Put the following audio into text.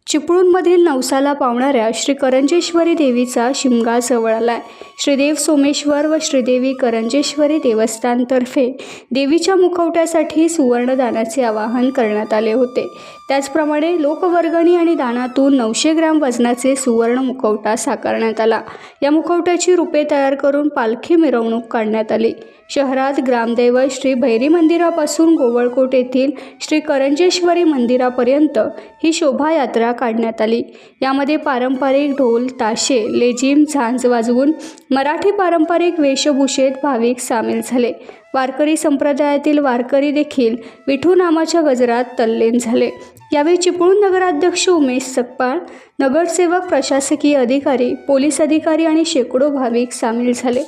चिपळूणमधील नवसाला पावणाऱ्या श्री करंजेश्वरी देवीचा शिमगा जवळ आलाय। श्रीदेव सोमेश्वर व श्रीदेवी करंजेश्वरी देवस्थानतर्फे देवीच्या मुखवट्यासाठी सुवर्णदानाचे आवाहन करण्यात आले होते। त्याचप्रमाणे लोकवर्गणी आणि दानातून 900 ग्रॅम वजनाचे सुवर्ण मुखवटा साकारण्यात आला। या मुखवट्याची रूपे तयार करून पालखी मिरवणूक काढण्यात आली। शहरात ग्रामदैवत श्री भैरी मंदिरापासून गोवळकोट येथील श्री करंजेश्वरी मंदिरापर्यंत ही शोभायात्रा काढण्यात आली। यामध्ये पारंपरिक ढोल ताशे लेझिम झांज वाजवून मराठी पारंपरिक वेशभूषेत भाविक सामील झाले। वारकरी संप्रदायातील वारकरी देखील विठू नामाच्या गजरात तल्लीन झाले। यावेळी चिपळूण नगराध्यक्ष उमेश सकपाळ, नगरसेवक, प्रशासकीय अधिकारी, पोलीस अधिकारी आणि शेकडो भाविक सामील झाले।